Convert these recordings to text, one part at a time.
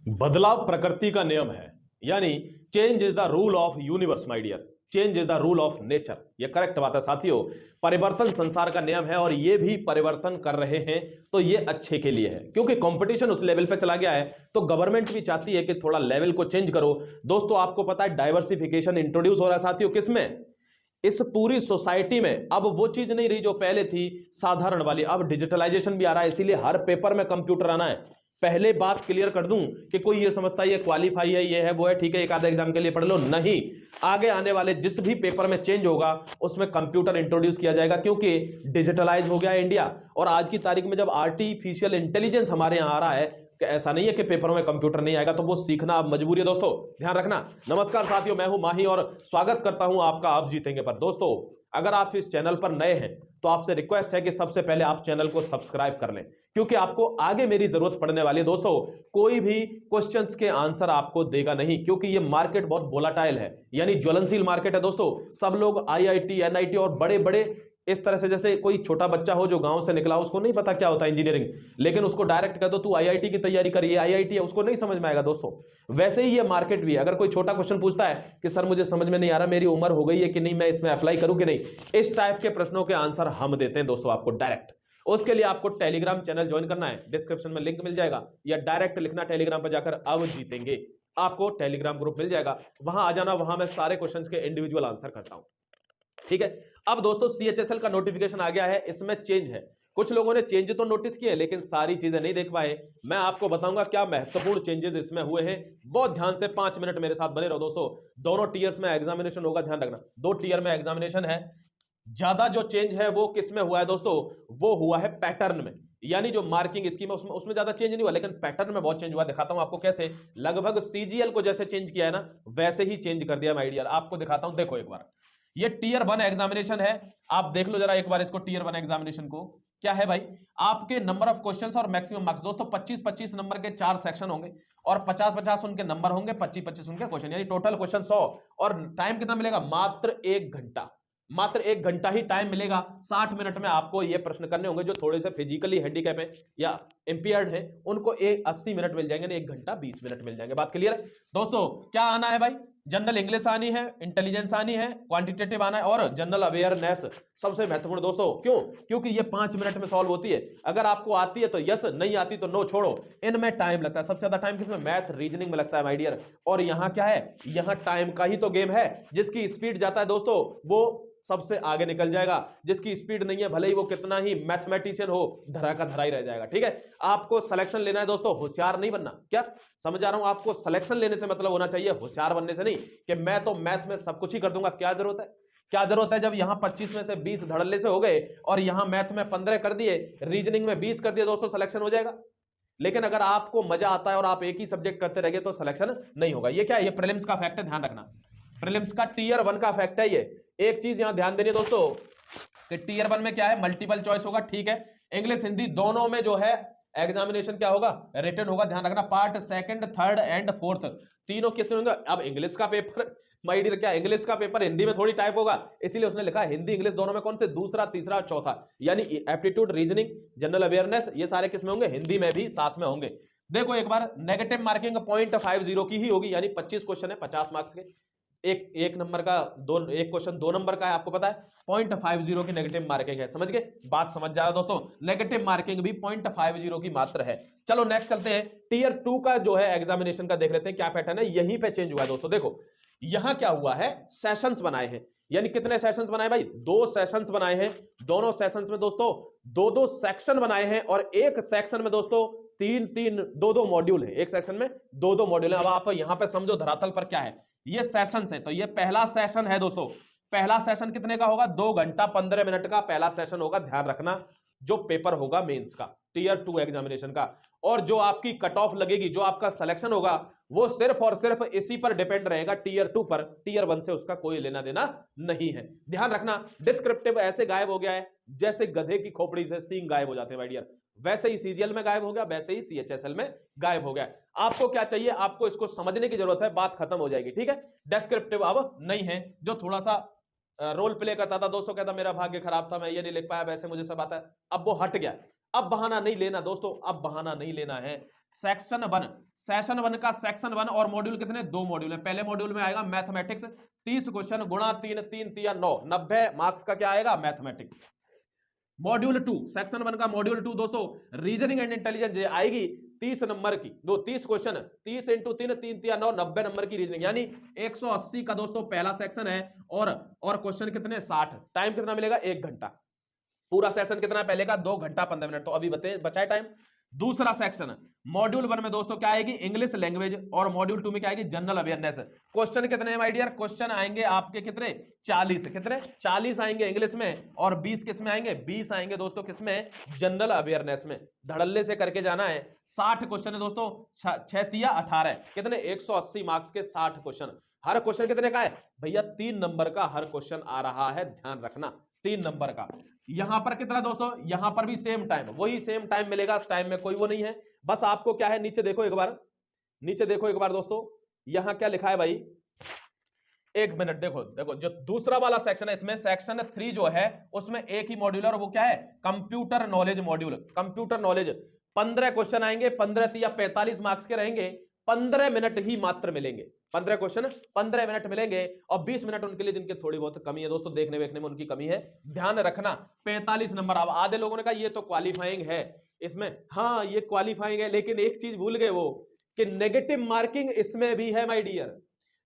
बदलाव प्रकृति का नियम है। यानी change is the rule of universe my dear, change is the rule of nature. ये करेक्ट बात है साथियों। परिवर्तन संसार का नियम है और ये भी परिवर्तन कर रहे हैं तो ये अच्छे के लिए है, क्योंकि कंपटीशन उस लेवल पे चला गया है तो गवर्नमेंट भी चाहती है कि थोड़ा लेवल को चेंज करो। दोस्तों आपको पता है डाइवर्सिफिकेशन इंट्रोड्यूस हो रहा है साथियों, किसमें? इस पूरी सोसाइटी में। अब वो चीज नहीं रही जो पहले थी साधारण वाली, अब डिजिटलाइजेशन भी आ रहा है, इसीलिए हर पेपर में कंप्यूटर आना है। पहले बात क्लियर कर दूं कि कोई ये समझता है ये क्वालिफाई है, ये है, वो है, ठीक है, एक आधा एग्जाम के लिए पढ़ लो, नहीं। आगे आने वाले जिस भी पेपर में चेंज होगा उसमें कंप्यूटर इंट्रोड्यूस किया जाएगा, क्योंकि डिजिटलाइज हो गया है इंडिया। और आज की तारीख में जब आर्टिफिशियल इंटेलिजेंस हमारे यहां आ रहा है, कि ऐसा नहीं है कि पेपरों में कंप्यूटर नहीं आएगा, तो वो सीखना अब मजबूरी है दोस्तों, ध्यान रखना। नमस्कार साथियों, मैं हूं माही और स्वागत करता हूं आपका आप जीतेंगे पर। दोस्तों अगर आप इस चैनल पर नए हैं तो आपसे रिक्वेस्ट है कि सबसे पहले आप चैनल को सब्सक्राइब कर लें, क्योंकि आपको आगे मेरी जरूरत पड़ने वाली है। दोस्तों कोई भी क्वेश्चंस के आंसर आपको देगा नहीं, क्योंकि ये मार्केट बहुत वोलाटाइल है, यानी ज्वलनशील मार्केट है। दोस्तों सब लोग आईआईटी, एनआईटी और बड़े बड़े इस तरह से, जैसे कोई छोटा बच्चा हो जो गांव से निकला, उसको नहीं पता क्या होता है इंजीनियरिंग, लेकिन उसको डायरेक्ट कह दो तू आईआईटी की तैयारी कर, ये आईआईटी है, उसको नहीं समझ में आएगा। दोस्तों वैसे ही ये मार्केट भी है। अगर कोई छोटा क्वेश्चन पूछता है कि सर मुझे समझ में नहीं आ रहा, मेरी उम्र हो गई है कि नहीं, मैं इसमें अप्लाई करूं कि नहीं, इस टाइप के प्रश्नों के आंसर हम देते हैं दोस्तों आपको डायरेक्ट। उसके लिए आपको टेलीग्राम चैनल ज्वाइन करना है, डिस्क्रिप्शन में लिंक मिल जाएगा, या डायरेक्ट लिखना टेलीग्राम पर जाकर अब जीतेंगे, आपको टेलीग्राम ग्रुप मिल जाएगा, वहां आ जाना। वहां मैं सारे क्वेश्चंस के इंडिविजुअल आंसर करता हूं, ठीक है। अब दोस्तों सीएचएसएल का नोटिफिकेशन आ गया है, इसमें चेंज है। कुछ लोगों ने चेंज तो नोटिस किए लेकिन सारी चीजें नहीं देख पाए। मैं आपको बताऊंगा क्या महत्वपूर्ण चेंजेस इसमें हुए हैं। बहुत ध्यान से 5 मिनट मेरे साथ बने रहो दोस्तों। दोनों टीयर्स में एग्जामिनेशन होगा, ध्यान रखना, 2 टीयर में एग्जामिनेशन है। ज्यादा जो चेंज है वो किस में हुआ है दोस्तों? वो हुआ है पैटर्न में, यानी जो मार्किंग स्कीम है उसमें ज्यादा चेंज नहीं हुआ, लेकिन पैटर्न में बहुत चेंज हुआ। दिखाता हूं आपको कैसे। लगभग सीजीएल को जैसे चेंज किया है ना, वैसे ही चेंज कर दिया माय डियर। आपको दिखाता हूं, देखो एक बार। ये टीयर 1 एग्जामिनेशन है, आप देख लो जरा एक बार इसको, टीयर 1 एग्जामिनेशन को। क्या है भाई? आपके नंबर ऑफ क्वेश्चंस और मैक्सिमम मार्क्स। दोस्तों 25-25 नंबर के 4 सेक्शन होंगे और 50-50 उनके नंबर होंगे, 25-25 उनके क्वेश्चन, यानी टोटल क्वेश्चन 100। और टाइम कितना मिलेगा? मात्र 1 घंटा। मात्र 1 घंटा ही टाइम मिलेगा। 60 मिनट में आपको ये प्रश्न करने होंगे। जो थोड़े से फिजिकली हैंडीकैप है या इंपेयर्ड है उनको 80 मिनट मिल जाएंगे, 1 घंटा 20 मिनट मिल जाएंगे। बात क्लियर है दोस्तों? क्या आना है भाई? जनरल इंग्लिश आनी है, इंटेलिजेंस आनी है, क्वांटिटेटिव आना है और जनरल अवेयरनेस सबसे महत्वपूर्ण। दोस्तों क्यों? क्योंकि ये 5 मिनट में सॉल्व होती है। अगर आपको आती है तो यस, नहीं आती तो नो, छोड़ो। इनमें टाइम लगता है, सबसे ज्यादा टाइम किसमें? मैथ रीजनिंग में लगता है माय डियर। और यहां क्या है? यहां टाइम का ही तो गेम है। जिसकी स्पीड जाता है दोस्तों वो सबसे आगे निकल जाएगा, जिसकी स्पीड नहीं है भले ही वो कितना ही मैथमेटिशियन हो, धरा का धरा ही रह जाएगा। ठीक है, आपको सिलेक्शन लेना है दोस्तों, होशियार नहीं बनना। क्या समझ आ रहा हूं? आपको सिलेक्शन लेने से मतलब होना चाहिए होशियार बनने से नहीं कि मैं तो मैथ में सब कुछ ही कर दूंगा। क्या जरूरत है? क्या जरूरत है? जब यहां 25 में से 20 धड़ल्ले से हो गए और यहां मैथ में 15 कर दिए, रीजनिंग में 20 कर दिए, दोस्तों सिलेक्शन हो जाएगा। लेकिन अगर आपको मजा आता है और आप एक ही सब्जेक्ट करते रह गए तो सिलेक्शन नहीं होगा। ये क्या है? ये प्रीलिम्स का फैक्ट है, ध्यान रखना। प्रीलिम्स का टीयर 1 का फैक्ट है ये। एक चीज यहां ध्यान देनी है दोस्तों कि टीयर 1 में क्या है? मल्टीपल चॉइस होगा, ठीक है। इंग्लिश हिंदी दोनों में जो है एग्जामिनेशन क्या होगा? रिटन होगा, ध्यान रखना। Part second, third and fourth तीनों किससे होंगे? अब इंग्लिश का पेपर माय डियर, क्या इंग्लिश का पेपर हिंदी में थोड़ी टाइप होगा? इसीलिए उसने लिखा हिंदी इंग्लिश दोनों में कौन से? दूसरा, तीसरा, चौथा। यानी एप्टीट्यूड, रीजनिंग, जनरल अवेयरनेस, ये सारे किसमें होंगे? हिंदी में भी साथ में होंगे। देखो एक बार, नेगेटिव मार्किंग 0.50 की ही होगी, यानी 25 क्वेश्चन है 50 मार्क्स के। एक नंबर का एक क्वेश्चन 2 नंबर का है, आपको पता है। 0.50 की नेगेटिव मार्किंग है, समझ गए? बात समझ जा रहा है दोस्तों? नेगेटिव मार्किंग भी 0.50 की मात्र है। चलो नेक्स्ट चलते हैं। टीयर 2 का जो है एग्जामिनेशन का देख लेते हैं क्या पैटर्न है। यहीं पे चेंज हुआ है दोस्तों। देखो यहां क्या हुआ है? सेशंस बनाए हैं, यानी कितने सेशंस बनाए भाई? 2 सेशंस बनाए हैं। दोनों सेशंस में दोस्तों 2-2 सेक्शन बनाए हैं और एक सेक्शन में दोस्तों 3-3 2-2 मॉड्यूल है। एक सेक्शन में 2-2 मॉड्यूल है। अब आप यहां पे समझो धरातल पर क्या है। ये सेशन है, तो ये पहला सेशन है दोस्तों। पहला सेशन कितने का होगा? 2 घंटा 15 मिनट का पहला सेशन होगा, ध्यान रखना। जो पेपर होगा मेंस का, टीयर 2 एग्जामिनेशन का, और जो आपकी कट ऑफ लगेगी, जो आपका सिलेक्शन होगा, वो सिर्फ और सिर्फ इसी पर डिपेंड रहेगा, टीयर 2 पर। टीयर 1 से उसका कोई लेना देना नहीं है, ध्यान रखना। डिस्क्रिप्टिव ऐसे गायब हो गया है जैसे गधे की खोपड़ी से सींग गायब हो जाते हैं माय डियर। वैसे ही सीजीएल में गायब हो गया, वैसे ही सीएचएसएल में गायब हो गया। आपको क्या चाहिए? आपको इसको समझने की जरूरत है, बात खत्म हो जाएगी, ठीक है। डिस्क्रिप्टिव अब नहीं है। जो थोड़ा सा रोल प्ले करता था दोस्तों, कहता मेरा भाग्य खराब था, मैं ये नहीं लिख पाया, वैसे मुझे सब आता है, अब वो हट गया। अब बहाना नहीं लेना दोस्तों, अब बहाना नहीं लेना है। सेक्शन 1, सेशन 1 का सेक्शन 1 और मॉड्यूल कितने, 2 मॉड्यूल है। पहले मॉड्यूल में आएगा मैथमेटिक्स, 30 क्वेश्चन गुणा 3, 3 तिया 9, 90 मार्क्स का क्या आएगा, मैथमेटिक्स। मॉड्यूल 2, सेक्शन 1 का मॉड्यूल 2 दोस्तों रीजनिंग एंड इंटेलिजेंस आएगी 30 नंबर की, 30 क्वेश्चन, 30 इंटू 3, 3 तिया 9, 90 नंबर की रीजनिंग, यानी 180 का दोस्तों पहला सेक्शन है। और क्वेश्चन कितने, 60। टाइम कितना मिलेगा, 1 घंटा। पूरा सेशन कितना है पहले का, 2 घंटा 15 मिनट, तो अभी बचाए टाइम। दूसरा सेक्शन मॉड्यूल 1 में दोस्तों क्या आएगी, इंग्लिश लैंग्वेज, और मॉड्यूल 2 में क्या आएगी, जनरल अवेयरनेस। क्वेश्चन कितने हैं माय डियर, क्वेश्चन आएंगे आपके कितने, 40। कितने, 40 आएंगे इंग्लिश में, और 20 किस में आएंगे, 20 आएंगे दोस्तों किसमें, जनरल अवेयरनेस में। धड़ल्ले से करके जाना है। 60 क्वेश्चन है दोस्तों, 6 तिया 18, कितने, 180 मार्क्स के 60 क्वेश्चन। हर क्वेश्चन कितने का है भैया, 3 नंबर का हर क्वेश्चन आ रहा है, ध्यान रखना, 3 नंबर का। यहां पर कितना दोस्तों, यहां पर भी सेम टाइम, वही सेम टाइम मिलेगा, टाइम में कोई वो नहीं है। बस आपको क्या है, नीचे देखो एक बार, नीचे देखो एक बार दोस्तों, यहां क्या लिखा है भाई, 1 मिनट देखो, देखो जो दूसरा वाला सेक्शन है, इसमें सेक्शन 3 जो है उसमें एक ही मॉड्यूल है, और वो क्या है, computer knowledge module. Computer knowledge 15 question आएंगे, 15 या 45 मार्क्स के रहेंगे, 15 मिनट ही मात्र मिलेंगे। 15 क्वेश्चन 15 मिनट मिलेंगे, और 20 मिनट उनके लिए जिनके थोड़ी बहुत कमी है दोस्तों, देखने देखने में उनकी कमी है, ध्यान रखना। 45 नंबर। अब आधे लोगों ने कहा ये तो क्वालिफाइंग है इसमें, हाँ ये क्वालिफाइंग है, लेकिन एक चीज भूल गए वो, कि नेगेटिव मार्किंग इसमें भी है माय डियर।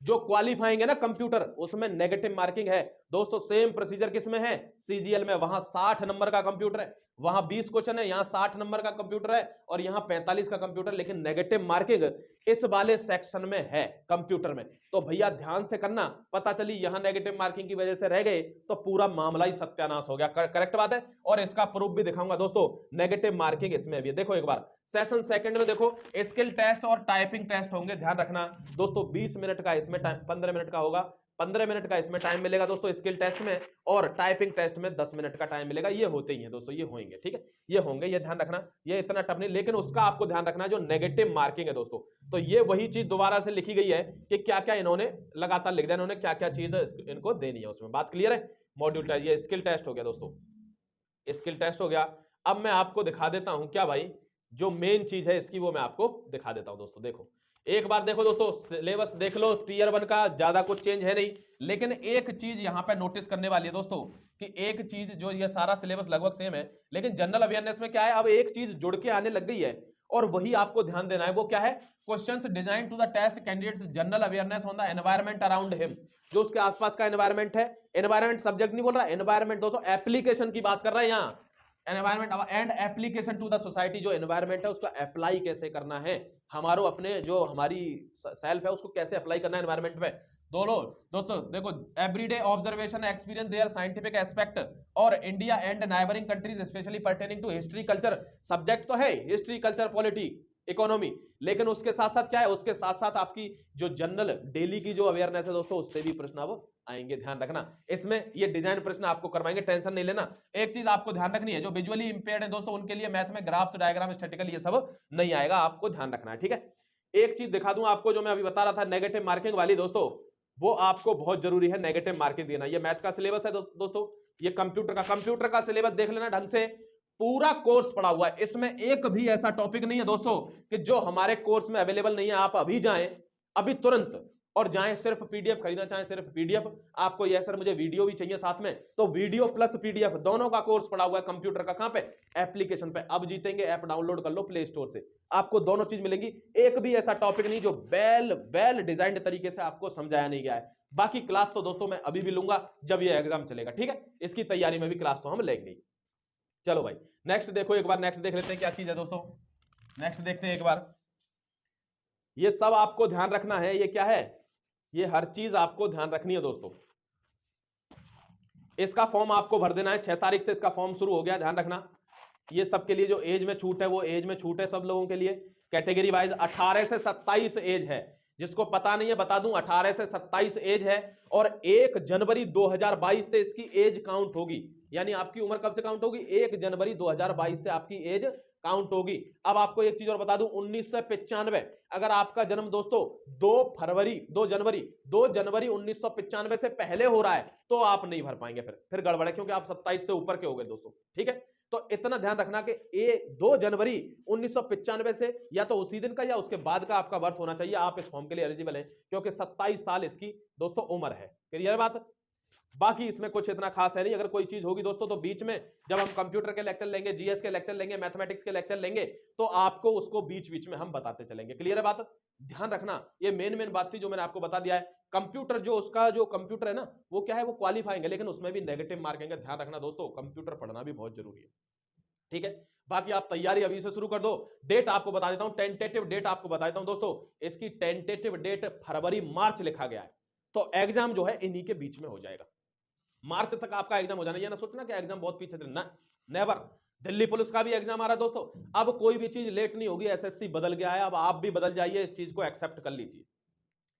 जो क्वालिफाइंग है ना कंप्यूटर, उसमें नेगेटिव मार्किंग है दोस्तों। सेम प्रोसीजर किसमें है, सीजीएल में, वहां 60 नंबर का कंप्यूटर है, वहां 20 क्वेश्चन है, यहां 60 नंबर का कंप्यूटर है, और यहां 45 का कंप्यूटर, लेकिन नेगेटिव मार्किंग इस वाले सेक्शन में है कंप्यूटर में। तो भैया ध्यान से करना, पता चली यहां नेगेटिव मार्किंग की वजह से रह गए तो पूरा मामला ही सत्यानाश हो गया। करेक्ट बात है, और इसका प्रूफ भी दिखाऊंगा दोस्तों, नेगेटिव मार्किंग इसमें भी। देखो एक बार सेशन सेकंड में देखो, स्किल टेस्ट और टाइपिंग टेस्ट होंगे, ध्यान रखना दोस्तों। 20 मिनट का इसमें टाइम, 15 मिनट का होगा, 15 मिनट का इसमें टाइम मिलेगा दोस्तों स्किल टेस्ट में, और टाइपिंग टेस्ट में 10 मिनट का टाइम मिलेगा। ये होते ही हैं दोस्तों, ये होंगे, ठीक है, ये होंगे, ये ध्यान रखना, ये इतना टफ नहीं। लेकिन उसका आपको ध्यान रखना है जो नेगेटिव मार्किंग है दोस्तों, तो ये वही चीज दोबारा से लिखी गई है कि क्या क्या इन्होंने लगातार लिख दिया, इन्होंने क्या क्या चीज इनको देनी है उसमें। बात क्लियर है। मॉड्यूल टेस्ट, ये स्किल टेस्ट हो गया दोस्तों, स्किल टेस्ट हो गया। अब मैं आपको दिखा देता हूं क्या भाई, जो मेन चीज है इसकी, वो मैं आपको दिखा देता हूं दोस्तों। देखो एक बार देखो दोस्तों, सिलेबस देख लो, टियर 1 का ज्यादा कुछ चेंज है नहीं, लेकिन एक चीज यहां पे नोटिस करने वाली है दोस्तों, कि एक चीज, जो ये सारा सिलेबस लगभग सेम है, लेकिन जनरल अवेयरनेस में क्या है, अब एक चीज जुड़ के आने लग गई है, और वही आपको ध्यान देना है। वो क्या है, questions design to the test candidates general awareness on the environment around him, जो उसके आसपास का एनवायरमेंट है। एनवायरमेंट सब्जेक्ट नहीं बोल रहा, एनवायरमेंट दोस्तों एप्लीकेशन की बात कर रहा है यहाँ, environment and application to the society. जो एनवायरमेंट है उसका अप्लाई कैसे करना है, हमारो अपने जो हमारी सेल्फ है उसको कैसे अप्लाई करना है एनवायरमेंट में। दोस्तों देखो, everyday observation experience their scientific aspect, और India and neighbouring countries especially pertaining to history culture. Subject तो है हिस्ट्री कल्चर पॉलिटी इकोनॉमी, लेकिन उसके साथ साथ क्या है, उसके साथ साथ आपकी जो जनरल डेली की जो अवेयरनेस है दोस्तों, उससे भी प्रश्न अब आएंगे, ध्यान रखना। इसमें ये डिजाइन प्रश्न आपको करवाएंगे, टेंशन नहीं लेना। एक चीज आपको ध्यान रखनी है, जो विजुअली इंपेयर्ड है दोस्तों, उनके लिए मैथ में ग्राफ्स, डायग्राम, स्टैटिकल ये सब नहीं आएगा, आपको ध्यान रखना है, ठीक है। एक चीज दिखा दूं आपको, जो मैं अभी बता रहा था नेगेटिव मार्किंग वाली दोस्तों, वो आपको बहुत जरूरी है, नेगेटिव मार्किंग देना। ये मैथ का सिलेबस है दोस्तों, ये कंप्यूटर का सिलेबस देख लेना ढंग से, पूरा कोर्स पड़ा हुआ है, इसमें एक भी ऐसा टॉपिक नहीं है दोस्तों कि जो हमारे कोर्स में अवेलेबल नहीं है। आप अभी जाएं, अभी तुरंत, और जाएं, सिर्फ पीडीएफ खरीदना चाहें सिर्फ पीडीएफ, आपको यह सर मुझे वीडियो भी चाहिए साथ में, तो वीडियो प्लस पीडीएफ दोनों का कोर्स पड़ा हुआ है कंप्यूटर का। कहां पे, एप्लीकेशन पे। अब जीतेंगे ऐप डाउनलोड कर लो प्ले स्टोर से, आपको दोनों चीज मिलेंगी। एक भी ऐसा टॉपिक नहीं जो वेल डिजाइंड तरीके से आपको समझाया नहीं गया है। बाकी क्लास तो दोस्तों मैं अभी भी लूंगा जब ये एग्जाम चलेगा, ठीक है, इसकी तैयारी में भी क्लास तो हम लेंगे। चलो भाई नेक्स्ट देखो एक बार, नेक्स्ट देख लेते हैं क्या चीज है दोस्तों, नेक्स्ट देखते हैं एक बार। ये सब आपको ध्यान रखना है, ये क्या है, ये हर चीज आपको ध्यान रखनी है दोस्तों। इसका फॉर्म आपको भर देना है, 6 तारीख से इसका फॉर्म शुरू हो गया, ध्यान रखना। ये सबके लिए जो एज में छूट है, वो एज में छूट है सब लोगों के लिए, कैटेगरी वाइज। 18 से 27 एज है, जिसको पता नहीं है बता दूं, 18 से 27 एज है, और 1 जनवरी 2022 से इसकी एज काउंट होगी। यानी आपकी उम्र कब से काउंट होगी, 1 जनवरी 2022 से आपकी एज काउंट होगी। अब आपको एक चीज और बता दूं, 1995 अगर आपका जन्म दोस्तों 2 जनवरी 1995 से पहले हो रहा है, तो आप नहीं भर पाएंगे, फिर गड़बड़ है, क्योंकि आप 27 से ऊपर के हो गए दोस्तों, ठीक है। तो इतना ध्यान रखना कि 2 जनवरी 1995 से या तो उसी दिन का या उसके बाद का आपका बर्थ होना चाहिए, आप इस फॉर्म के लिए एलिजिबल हैं, क्योंकि 27 साल इसकी दोस्तों उम्र है। क्लियर बात? बाकी इसमें कुछ इतना खास है नहीं। अगर कोई चीज होगी दोस्तों तो बीच में जब हम कंप्यूटर के लेक्चर लेंगे, जीएस के लेक्चर लेंगे, मैथमेटिक्स के लेक्चर लेंगे, तो आपको उसको बीच बीच में हम बताते चलेंगे। क्लियर है बात? ध्यान रखना, ये मेन बात थी जो मैंने आपको बता दिया है। कंप्यूटर जो उसका जो कंप्यूटर है ना, वो क्या है, वो क्वालिफाइंग है, लेकिन उसमें भी नेगेटिव मार्किंग है। ध्यान रखना दोस्तों, कंप्यूटर पढ़ना भी बहुत जरूरी है। ठीक है, बाकी आप तैयारी अभी से शुरू कर दो। डेट आपको बता देता हूं, टेंटेटिव डेट आपको बता देता हूं दोस्तों। इसकी टेंटेटिव डेट फरवरी मार्च लिखा गया है, तो एग्जाम जो है इन्हीं के बीच में हो जाएगा। मार्च तक आपका एग्जाम हो जाना। ये ना सोचना कि एग्जाम बहुत पीछे ना, नेवर। दिल्ली पुलिस का भी एग्जाम आ रहा है दोस्तों। अब कोई भी चीज लेट नहीं होगी, एसएससी बदल गया है, अब आप भी बदल जाइए, इस चीज को एक्सेप्ट कर लीजिए।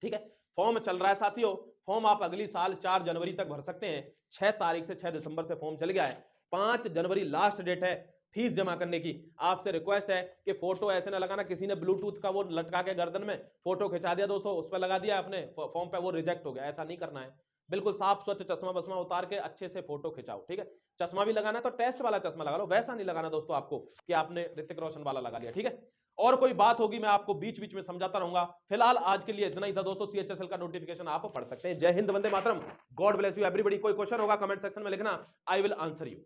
ठीक है, फॉर्म चल रहा है साथियों। फॉर्म आप अगली साल 4 जनवरी तक भर सकते हैं। 6 तारीख से 6 दिसंबर से फॉर्म चल गया है। 5 जनवरी लास्ट डेट है फीस जमा करने की। आपसे रिक्वेस्ट है कि फोटो ऐसे ना लगाना, किसी ने ब्लूटूथ का वो लटका के गर्दन में फोटो खिंचा दिया दोस्तों, उस पर लगा दिया अपने फॉर्म पे, वो रिजेक्ट हो गया। ऐसा नहीं करना है। बिल्कुल साफ स्वच्छ चश्मा बसमा उतार के अच्छे से फोटो खिंचाओ। ठीक है, चश्मा भी लगाना है तो टेस्ट वाला चश्मा लगा लो, वैसा नहीं लगाना दोस्तों आपको कि आपने ऋतिक रोशन वाला लगा लिया। ठीक है, और कोई बात होगी मैं आपको बीच बीच में समझाता रहूंगा। फिलहाल आज के लिए इतना ही था दोस्तों। सीएचएसएल का नोटिफिकेशन आप पढ़ सकते हैं। जय Hind, Vande Mataram, God bless you everybody. कोई क्वेश्चन होगा कमेंट सेक्शन में लिखना, आई विल आंसर यू।